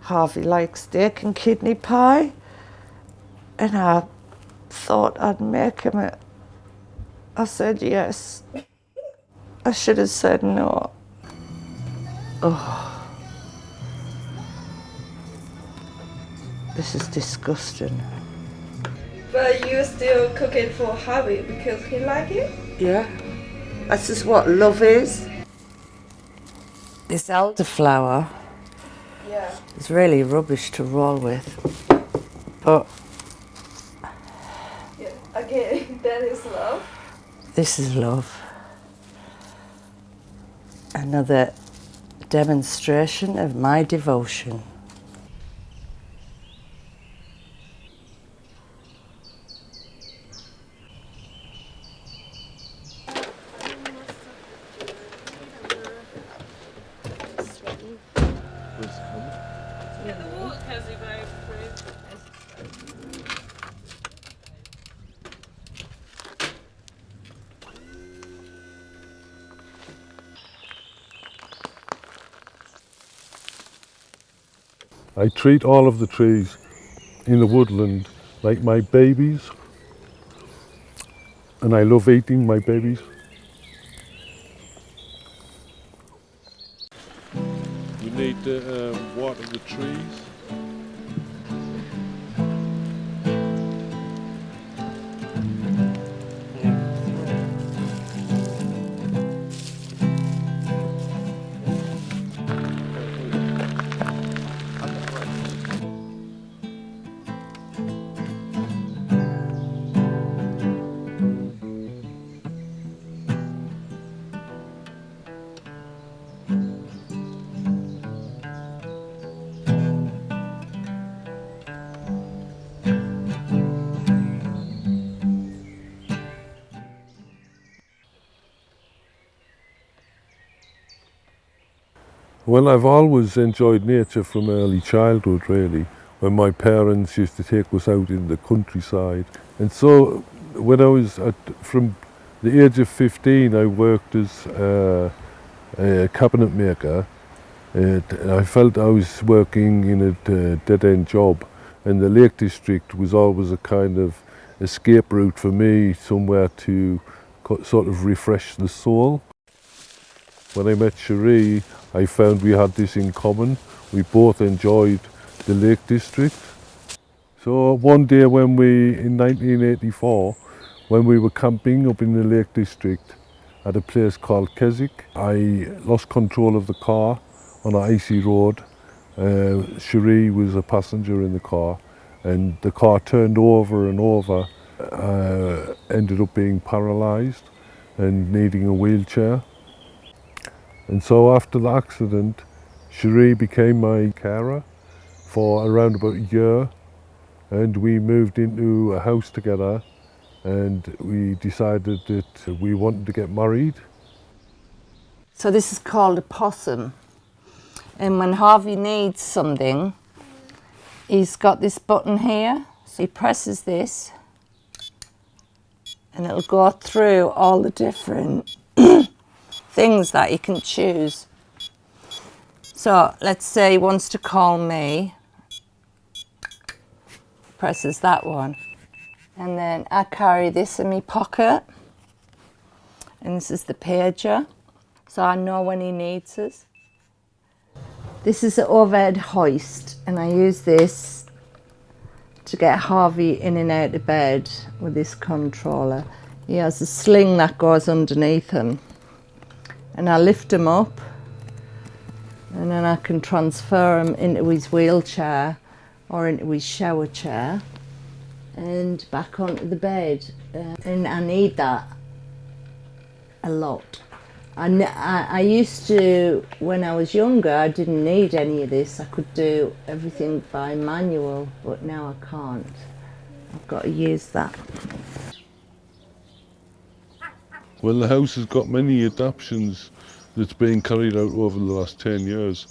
Harvey likes steak and kidney pie, and I thought I'd make him it. I said yes. I should have said no. Oh, this is disgusting. But you still cook it for Harvey because he like it? Yeah, this is what love is. This elderflower is really rubbish to roll with, but yeah. Again, that is love. this is love. Another demonstration of my devotion. I treat all of the trees in the woodland like my babies, and I love eating my babies. You need to water the trees. Well, I've always enjoyed nature from early childhood, really, when my parents used to take us out in the countryside. And so when I was from the age of 15, I worked as a cabinet maker. And I felt I was working in a dead-end job, and the Lake District was always a kind of escape route for me, somewhere to sort of refresh the soul. When I met Cherie, I found we had this in common. We both enjoyed the Lake District. So one day in 1984, when we were camping up in the Lake District at a place called Keswick, I lost control of the car on an icy road. Cherie was a passenger in the car, and the car turned over and over, ended up being paralysed and needing a wheelchair. And so after the accident, Cherie became my carer for around about a year, and we moved into a house together, and we decided that we wanted to get married. So this is called a possum, and when Harvey needs something, he's got this button here, so he presses this and it'll go through all the different things that he can choose. So let's say he wants to call me, presses that one, and then I carry this in my pocket, and this is the pager, so I know when he needs us. This is an overhead hoist, and I use this to get Harvey in and out of bed with this controller. He has a sling that goes underneath him, and I lift him up, and then I can transfer him into his wheelchair or into his shower chair and back onto the bed. And I need that a lot. I used to, when I was younger, I didn't need any of this. I could do everything by manual, but now I can't. I've got to use that. Well, the house has got many adaptations that's been carried out over the last 10 years.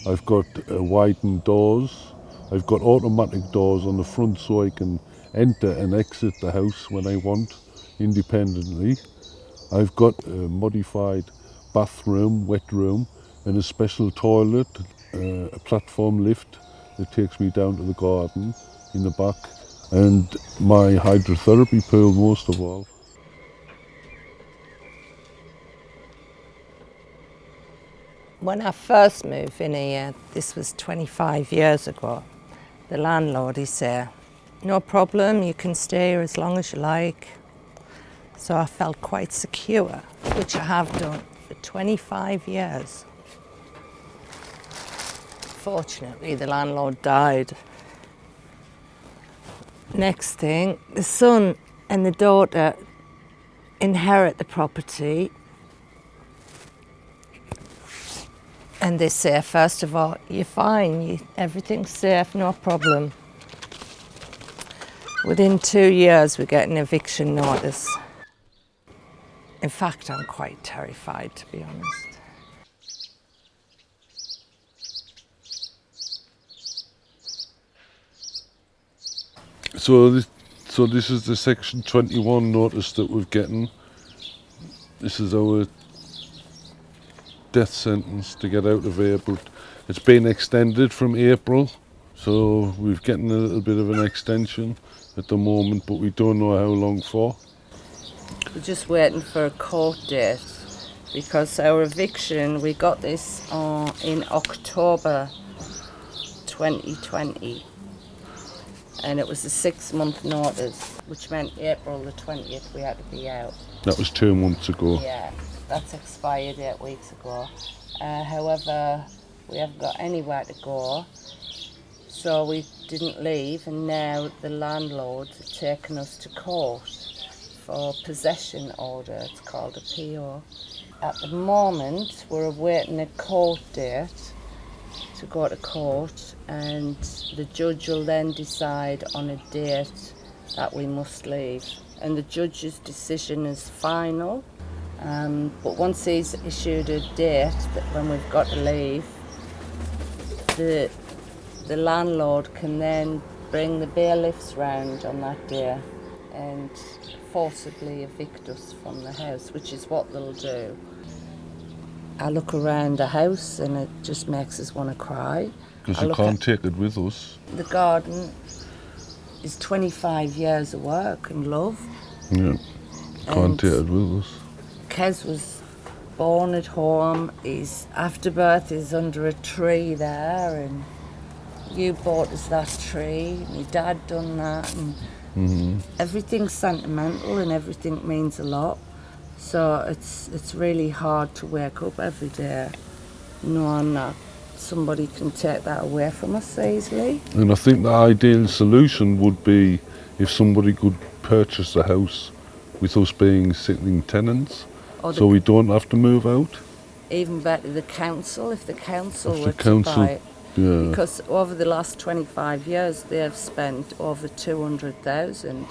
I've got widened doors. I've got automatic doors on the front so I can enter and exit the house when I want, independently. I've got a modified bathroom, wet room, and a special toilet, a platform lift that takes me down to the garden in the back, and my hydrotherapy pool most of all. When I first moved in here, this was 25 years ago, the landlord, he said, no problem, you can stay here as long as you like. So I felt quite secure, which I have done for 25 years. Fortunately, the landlord died. Next thing, the son and the daughter inherit the property. And they say, first of all, you're fine, everything's safe, no problem. Within 2 years, we get an eviction notice. In fact, I'm quite terrified, to be honest. So this is the Section 21 notice that we're getting. This is our death sentence to get out of here, but it's been extended from April, so we're getting a little bit of an extension at the moment, but we don't know how long for. We're just waiting for a court date because our eviction, we got this in October 2020, and it was a 6-month notice, which meant April the 20th we had to be out. That was 2 months ago. Yeah, that's expired 8 weeks ago. However, we haven't got anywhere to go, so we didn't leave, and now the landlord has taken us to court for possession order. It's called a PO. At the moment, we're awaiting a court date to go to court, and the judge will then decide on a date that we must leave. And the judge's decision is final. But once he's issued a date that when we've got to leave, the landlord can then bring the bailiffs round on that day and forcibly evict us from the house, which is what they'll do. I look around the house and it just makes us want to cry. Because you can't take it with us. The garden is 25 years of work and love. Yeah, can't take it with us. Kez was born at home. His afterbirth is under a tree there, and you bought us that tree. My dad done that, and everything's sentimental and everything means a lot. So it's really hard to wake up every day knowing that somebody can take that away from us easily. And I think the ideal solution would be if somebody could purchase the house with us being sitting tenants, so we don't have to move out. Even better, the council, if the council were to buy it. Yeah. Because over the last 25 years, they have spent over 200,000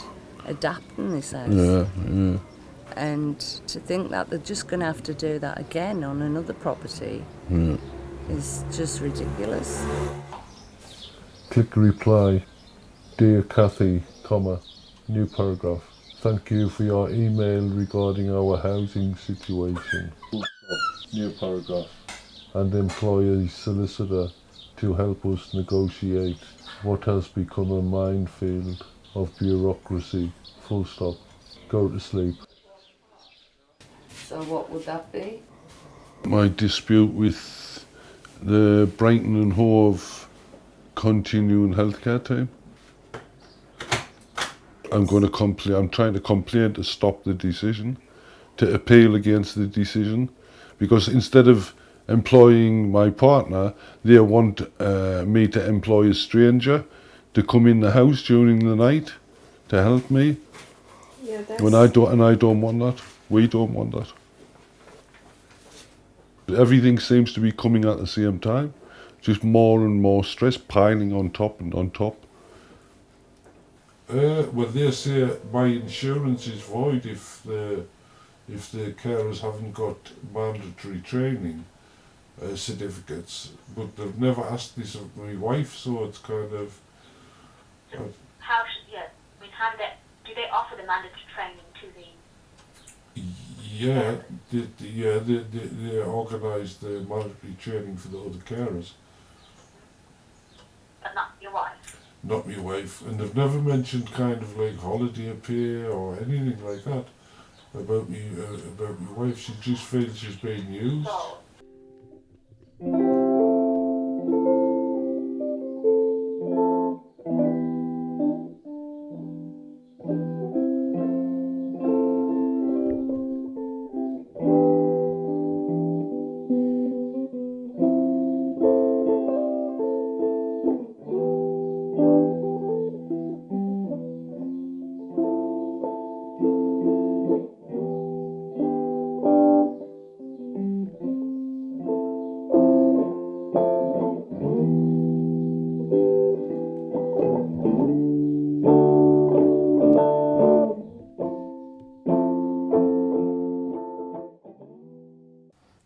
adapting this house. Yeah, yeah. And to think that they're just going to have to do that again on another property is just ridiculous. Click reply, dear Kathy, comma, new paragraph. Thank you for your email regarding our housing situation. New paragraph. And employ a solicitor to help us negotiate what has become a minefield of bureaucracy. Full stop. Go to sleep. So what would that be? My dispute with the Brighton and Hove continuing healthcare team. I'm trying to complain to stop the decision, to appeal against the decision, because instead of employing my partner, they want me to employ a stranger to come in the house during the night to help me. Yeah, that's... I don't want that. We don't want that. Everything seems to be coming at the same time. Just more and more stress piling on top and on top. Well, they say my insurance is void if the carers haven't got mandatory training certificates, but they've never asked this of my wife, so it's kind of... do they offer the mandatory training to the... Yeah, they organise the mandatory training for the other carers. But not not my wife, and they've never mentioned kind of like holiday pay or anything like that about me about my wife. She just feels she's being used.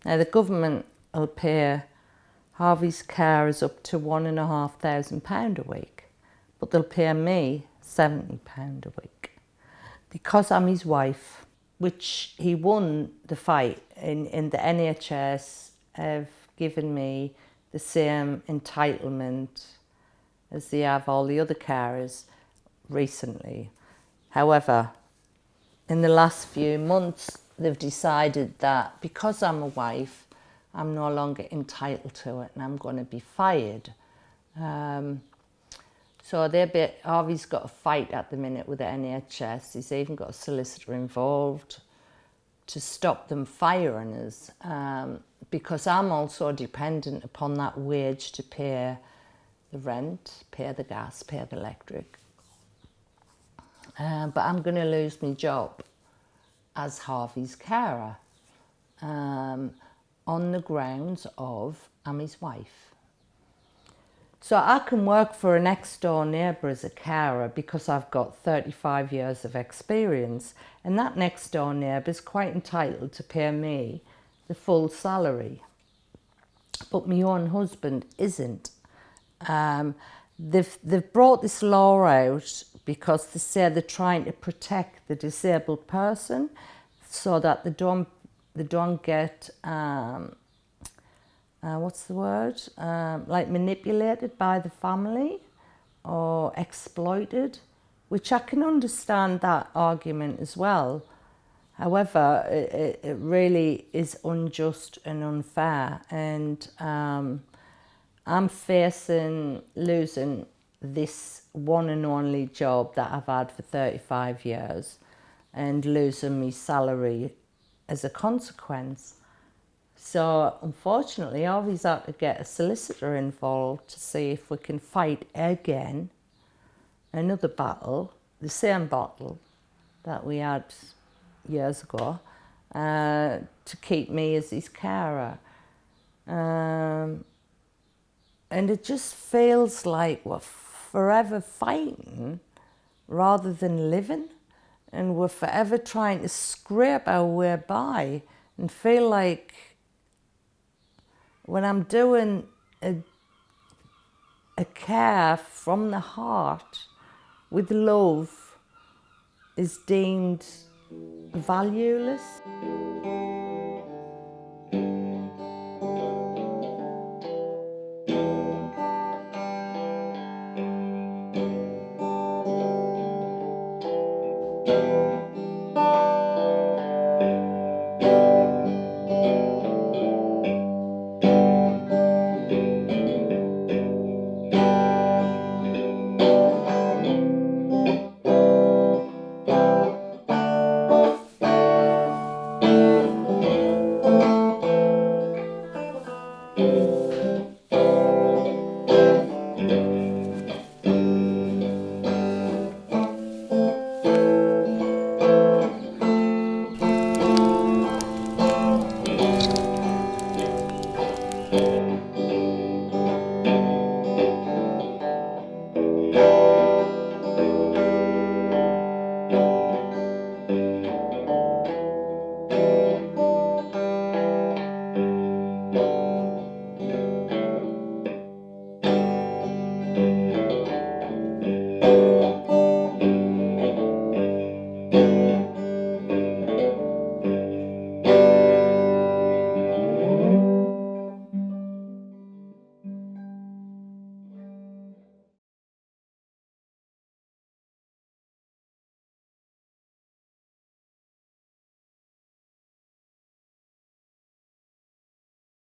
Now the government will pay Harvey's carers up to £1,500 a week, but they'll pay me £70 a week because I'm his wife, which he won the fight in the NHS have given me the same entitlement as they have all the other carers recently. However, in the last few months, they've decided that because I'm a wife, I'm no longer entitled to it and I'm going to be fired. So Harvey's got a fight at the minute with the NHS. He's even got a solicitor involved to stop them firing us because I'm also dependent upon that wage to pay the rent, pay the gas, pay the electric. But I'm going to lose my job as Harvey's carer on the grounds of I'm his wife. So I can work for a next door neighbour as a carer because I've got 35 years of experience, and that next door neighbour is quite entitled to pay me the full salary. But my own husband isn't. They've brought this law out because they say they're trying to protect the disabled person so that they don't get what's the word? Like manipulated by the family or exploited, which I can understand that argument as well. However, it really is unjust and unfair, and I'm facing losing this one and only job that I've had for 35 years and losing my salary as a consequence. So unfortunately, I've always had to get a solicitor involved to see if we can fight again another battle, the same battle that we had years ago, to keep me as his carer. And it just feels like we're forever fighting rather than living, and we're forever trying to scrape our way by and feel like when I'm doing a care from the heart with love is deemed valueless.